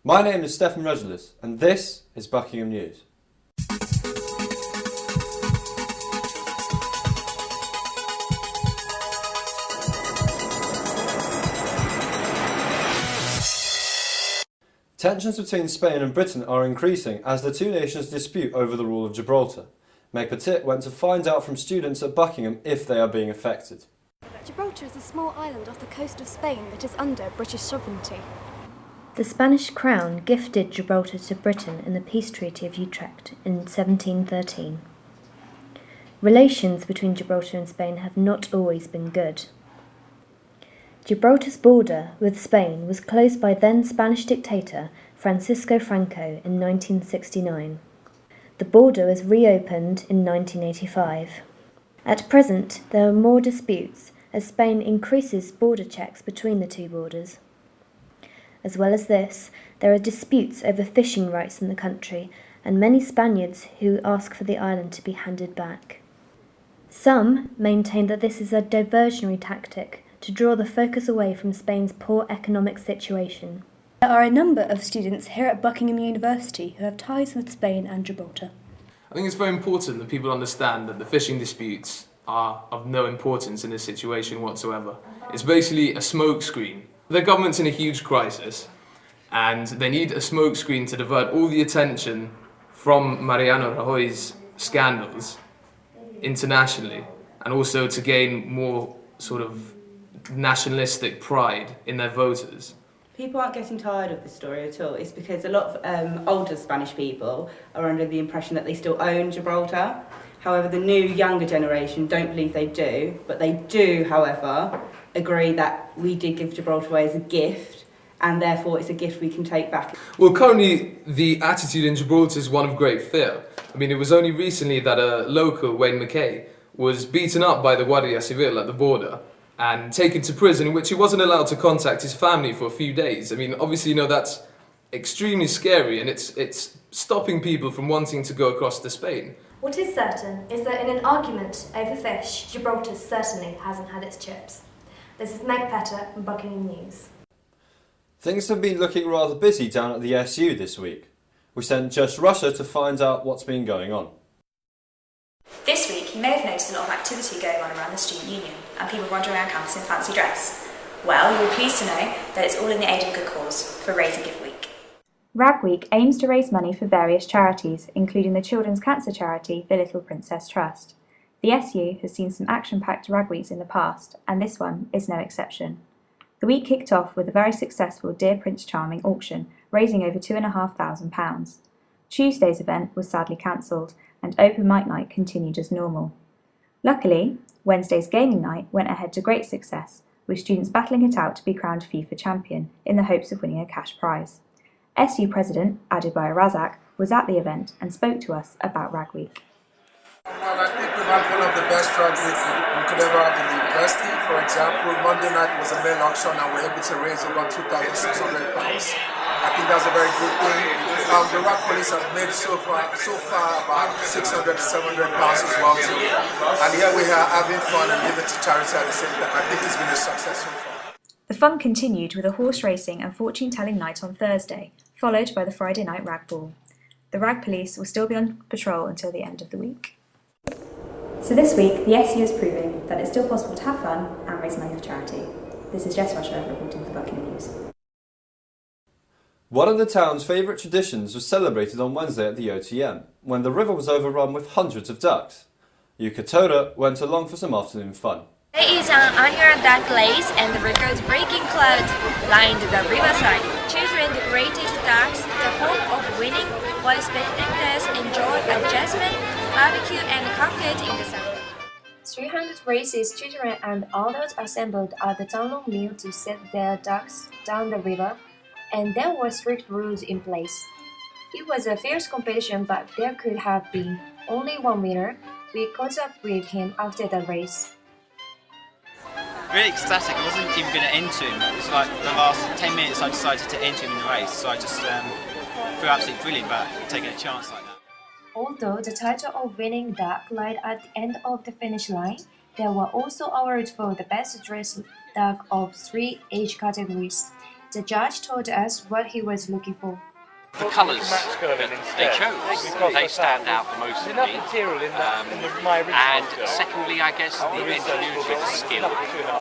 My name is Stefan Regulus, and this is Buckingham News. Tensions between Spain and Britain are increasing as the two nations dispute over the rule of Gibraltar. Meg Petit went to find out from students at Buckingham if they are being affected. Gibraltar is a small island off the coast of Spain that is under British sovereignty. The Spanish crown gifted Gibraltar to Britain in the Peace Treaty of Utrecht in 1713. Relations between Gibraltar and Spain have not always been good. Gibraltar's border with Spain was closed by then Spanish dictator Francisco Franco in 1969. The border was reopened in 1985. At present, there are more disputes as Spain increases border checks between the two borders. As well as this, there are disputes over fishing rights in the country and many Spaniards who ask for the island to be handed back. Some maintain that this is a diversionary tactic to draw the focus away from Spain's poor economic situation. There are a number of students here at Buckingham University who have ties with Spain and Gibraltar. I think it's very important that people understand that the fishing disputes are of no importance in this situation whatsoever. It's basically a smokescreen. The government's in a huge crisis and they need a smokescreen to divert all the attention from Mariano Rajoy's scandals internationally and also to gain more sort of nationalistic pride in their voters. People aren't getting tired of this story at all. It's because a lot of older Spanish people are under the impression that they still own Gibraltar. However, the new younger generation don't believe they do, but they do, however, agree that we did give Gibraltar away as a gift and therefore it's a gift we can take back. Well, currently the attitude in Gibraltar is one of great fear. I mean, it was only recently that a local, Wayne McKay, was beaten up by the Guardia Civil at the border and taken to prison, in which he wasn't allowed to contact his family for a few days. I mean, obviously, you know, that's extremely scary and it's stopping people from wanting to go across to Spain. What is certain is that in an argument over fish, Gibraltar certainly hasn't had its chips. This is Meg Petter from Buckingham News. Things have been looking rather busy down at the SU this week. We sent Just Russia to find out what's been going on. This week, you may have noticed a lot of activity going on around the Student Union and people wandering around campus in fancy dress. Well, you'll be pleased to know that it's all in the aid of a good cause for Raise and Give Week. Rag Week aims to raise money for various charities, including the children's cancer charity, the Little Princess Trust. The SU has seen some action-packed Rag Weeks in the past, and this one is no exception. The week kicked off with a very successful Dear Prince Charming auction, raising over £2,500. Tuesday's event was sadly cancelled, and open mic night continued as normal. Luckily, Wednesday's gaming night went ahead to great success, with students battling it out to be crowned FIFA champion in the hopes of winning a cash prize. SU President Adibaya Razak was at the event and spoke to us about Rag Week. Well, I think we've had one of the best Rag Weeks we could ever have in the university. For example, Monday night was a mail auction and we were able to raise over £2,600. I think that's a very good thing. The Rag Police has made so far about £600 to £700 as well too. And here we are having fun and giving to charity at the same time. I think it's been a successful fun. The fun continued with a horse racing and fortune-telling night on Thursday, followed by the Friday night Rag Ball. The Rag Police will still be on patrol until the end of the week. So this week, the SU is proving that it's still possible to have fun and raise money for charity. This is Jess Rusher reporting for Buckingham News. One of the town's favourite traditions was celebrated on Wednesday at the OTM, when the river was overrun with hundreds of ducks. Yukatora went along for some afternoon fun. There is an annual duck race and the record-breaking cloud lined the riverside. Children decorated ducks, the hope of winning, while spectators enjoyed a jasmine, barbecue and cocktail in the sun. 300 races, children and adults assembled at the town mill to set their ducks down the river, and there were strict rules in place. It was a fierce competition, but there could have been only one winner. We caught up with him after the race. Really ecstatic. I wasn't even going to enter him. It was like the last 10 minutes I decided to enter him in the race, so I just feel absolutely brilliant about taking a chance like that. Although the title of winning duck lied at the end of the finish line, there were also awards for the best dressed duck of 3 age categories. The judge told us what he was looking for. The colours that they chose, they stand out the most to me. And secondly, I guess the ingenuity, the skill.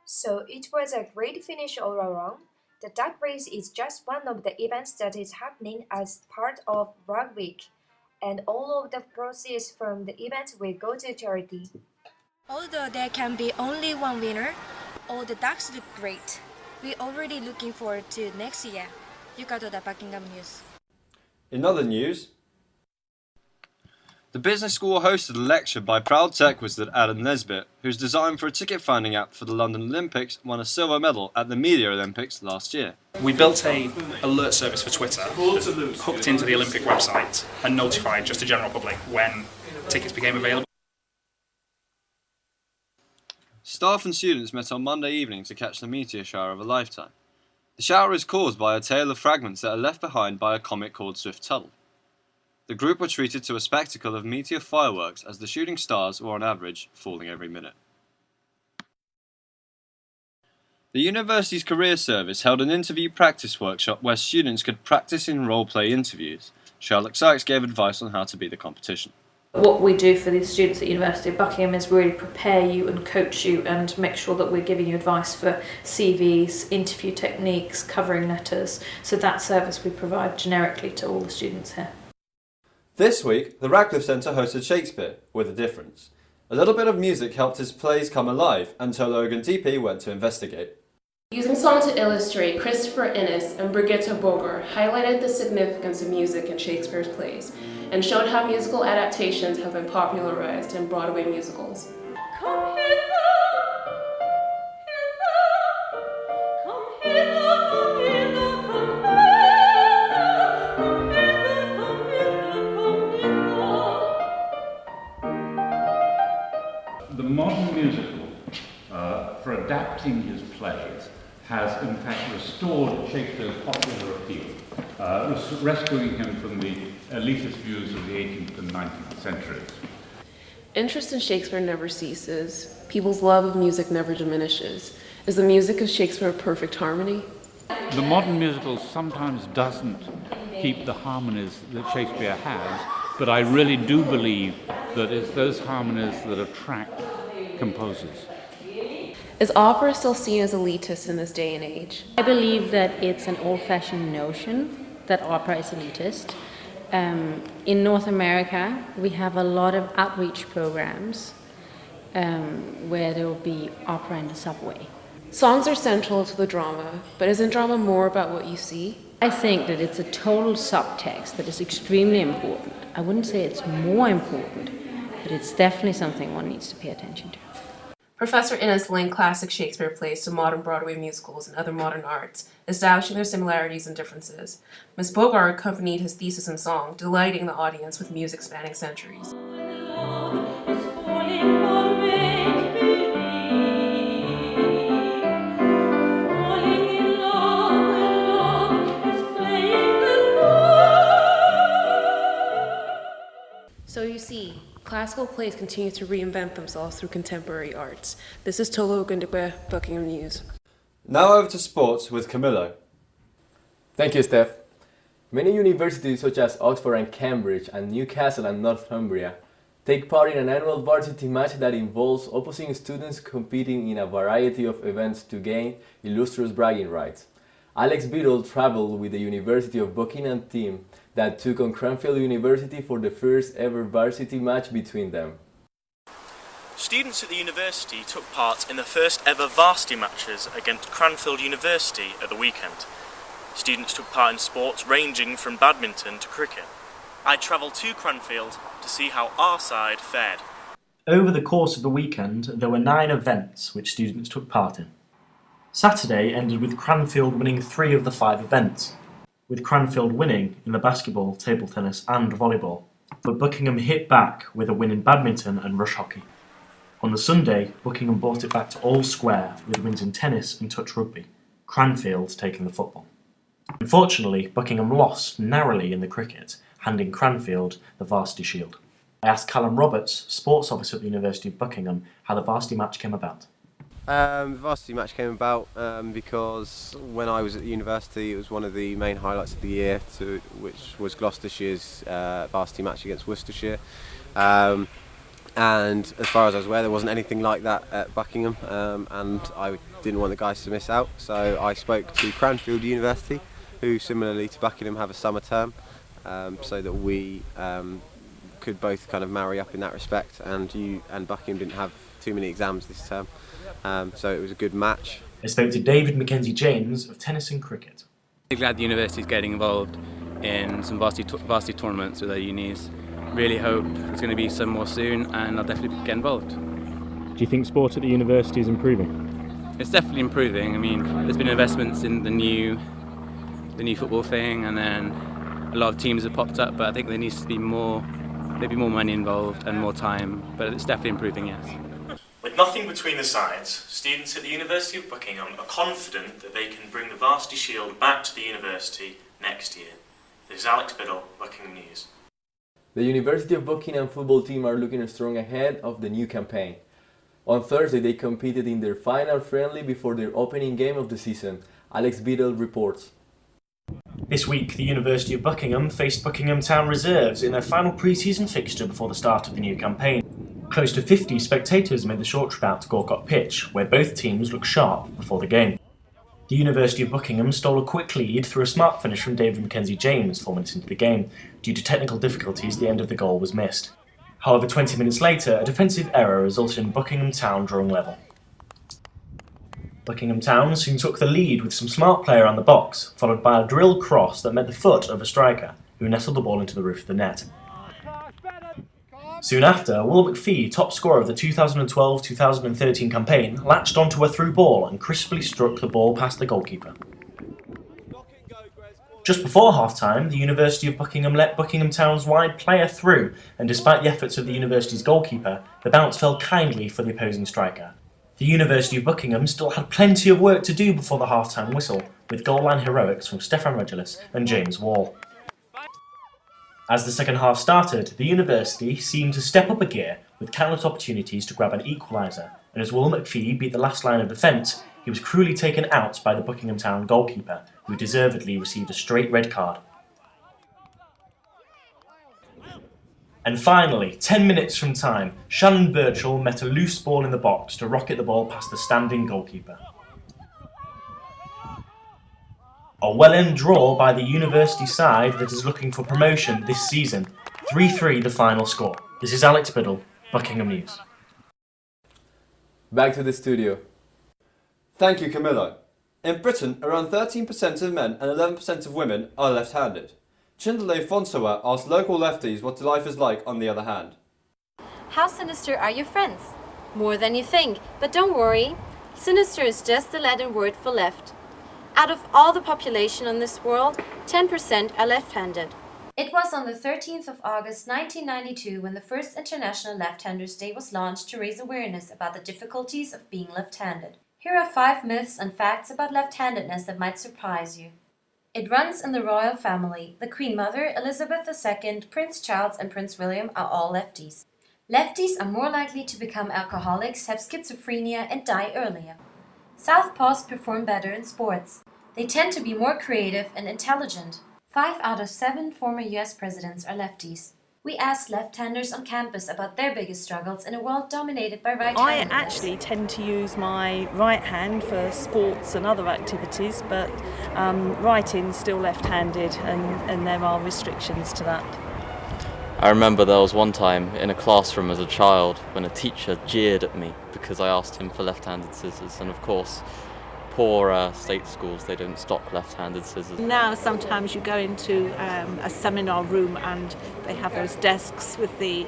So it was a great finish all around. The duck race is just one of the events that is happening as part of Rug Week, and all of the proceeds from the event will go to charity. Although there can be only one winner, all the ducks look great. We're already looking forward to next year. 유가도다 Buckingham News. In other news, the business school hosted a lecture by proud tech wizard Adam Nesbitt, whose design for a ticket finding app for the London Olympics won a silver medal at the Media Olympics last year. We built an alert service for Twitter that hooked into the Olympic website and notified just the general public when tickets became available. Staff and students met on Monday evening to catch the meteor shower of a lifetime. The shower is caused by a tail of fragments that are left behind by a comet called Swift-Tuttle. The group were treated to a spectacle of meteor fireworks as the shooting stars were on average falling every minute. The university's career service held an interview practice workshop where students could practice in role-play interviews. Charlotte Sykes gave advice on how to beat the competition. What we do for the students at University of Buckingham is really prepare you and coach you and make sure that we're giving you advice for CVs, interview techniques, covering letters. So that service we provide generically to all the students here. This week, the Radcliffe Centre hosted Shakespeare, with a difference. A little bit of music helped his plays come alive, and Tolo DP went to investigate. Using song to illustrate, Christopher Innes and Brigitte Boger highlighted the significance of music in Shakespeare's plays and showed how musical adaptations have been popularized in Broadway musicals. The modern musical, for adapting his plays, has in fact restored Shakespeare's popular appeal, rescuing him from the elitist views of the 18th and 19th centuries. Interest in Shakespeare never ceases. People's love of music never diminishes. Is the music of Shakespeare a perfect harmony? The modern musical sometimes doesn't keep the harmonies that Shakespeare has, but I really do believe that it's those harmonies that attract composers. Is opera still seen as elitist in this day and age? I believe that it's an old-fashioned notion that opera is elitist. In North America, we have a lot of outreach programs where there will be opera in the subway. Songs are central to the drama, but isn't drama more about what you see? I think that it's a total subtext that is extremely important. I wouldn't say it's more important, but it's definitely something one needs to pay attention to. Professor Innes linked classic Shakespeare plays to modern Broadway musicals and other modern arts, establishing their similarities and differences. Ms. Bogart accompanied his thesis in song, delighting the audience with music spanning centuries. So you see, classical plays continue to reinvent themselves through contemporary arts. This is Tolo Gundekwe, Buckingham News. Now over to sports with Camillo. Thank you, Steph. Many universities such as Oxford and Cambridge and Newcastle and Northumbria take part in an annual varsity match that involves opposing students competing in a variety of events to gain illustrious bragging rights. Alex Biddle travelled with the University of Buckingham team that took on Cranfield University for the first ever varsity match between them. Students at the university took part in the first ever varsity matches against Cranfield University at the weekend. Students took part in sports ranging from badminton to cricket. I travelled to Cranfield to see how our side fared. Over the course of the weekend, there were 9 events which students took part in. Saturday ended with Cranfield winning 3 of the 5 events, with Cranfield winning in the basketball, table tennis and volleyball, but Buckingham hit back with a win in badminton and rush hockey. On the Sunday, Buckingham brought it back to all square with wins in tennis and touch rugby, Cranfield taking the football. Unfortunately, Buckingham lost narrowly in the cricket, handing Cranfield the varsity shield. I asked Callum Roberts, sports officer at the University of Buckingham, how the varsity match came about. The varsity match came about because when I was at the university, it was one of the main highlights of the year, which was Gloucestershire's varsity match against Worcestershire. And as far as I was aware, there wasn't anything like that at Buckingham, and I didn't want the guys to miss out. So I spoke to Cranfield University, who similarly to Buckingham have a summer term, so that we could both kind of marry up in that respect. And Buckingham didn't have too many exams this term. So it was a good match. I spoke to David Mackenzie-James of tennis and cricket. I'm glad the university is getting involved in some varsity tournaments with their unis. Really hope there's going to be some more soon, and I'll definitely get involved. Do you think sport at the university is improving? It's definitely improving. I mean, there's been investments in the new football thing, and then a lot of teams have popped up, but I think there needs to be maybe more money involved and more time, but it's definitely improving, yes. With nothing between the sides, students at the University of Buckingham are confident that they can bring the Varsity Shield back to the university next year. This is Alex Biddle, Buckingham News. The University of Buckingham football team are looking strong ahead of the new campaign. On Thursday they competed in their final friendly before their opening game of the season. Alex Biddle reports. This week, the University of Buckingham faced Buckingham Town Reserves in their final pre-season fixture before the start of the new campaign. Close to 50 spectators made the short trip out to Gorcott Pitch, where both teams looked sharp before the game. The University of Buckingham stole a quick lead through a smart finish from David Mackenzie-James 4 minutes into the game. Due to technical difficulties, the end of the goal was missed. However, 20 minutes later, a defensive error resulted in Buckingham Town drawing level. Buckingham Town soon took the lead with some smart play around the box, followed by a drill cross that met the foot of a striker, who nestled the ball into the roof of the net. Soon after, Will McPhee, top scorer of the 2012-2013 campaign, latched onto a through ball and crisply struck the ball past the goalkeeper. Just before half-time, the University of Buckingham let Buckingham Town's wide player through, and despite the efforts of the university's goalkeeper, the bounce fell kindly for the opposing striker. The University of Buckingham still had plenty of work to do before the half-time whistle, with goal-line heroics from Stefan Regulus and James Wall. As the second half started, the university seemed to step up a gear with countless opportunities to grab an equaliser, and as Will McPhee beat the last line of defence, he was cruelly taken out by the Buckingham Town goalkeeper, who deservedly received a straight red card. And finally, 10 minutes from time, Shannon Birchall met a loose ball in the box to rocket the ball past the standing goalkeeper. A well-earned draw by the university side that is looking for promotion this season. 3-3 the final score. This is Alex Biddle, Buckingham News. Back to the studio. Thank you, Camillo. In Britain, around 13% of men and 11% of women are left-handed. Chindale Fonsoa asked local lefties what life is like on the other hand. How sinister are your friends? More than you think, but don't worry. Sinister is just the Latin word for left. Out of all the population on this world, 10% are left-handed. It was on the 13th of August 1992 when the first International Left-Handers Day was launched to raise awareness about the difficulties of being left-handed. Here are 5 myths and facts about left-handedness that might surprise you. It runs in the royal family. The Queen Mother, Elizabeth II, Prince Charles and Prince William are all lefties. Lefties are more likely to become alcoholics, have schizophrenia and die earlier. Southpaws perform better in sports. They tend to be more creative and intelligent. 5 out of 7 former US presidents are lefties. We asked left-handers on campus about their biggest struggles in a world dominated by right-handers. I actually tend to use my right hand for sports and other activities, but writing's still left-handed and there are restrictions to that. I remember there was one time in a classroom as a child when a teacher jeered at me because I asked him for left-handed scissors, and of course poor state schools, they don't stock left-handed scissors. Now sometimes you go into a seminar room and they have those desks with the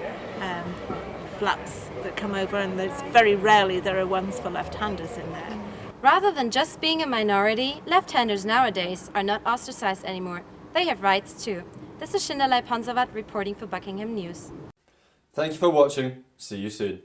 flaps that come over, and there's very rarely there are ones for left-handers in there. Rather than just being a minority, left-handers nowadays are not ostracized anymore. They have rights too. This is Shindalai Ponsavat reporting for Buckingham News. Thank you for watching. See you soon.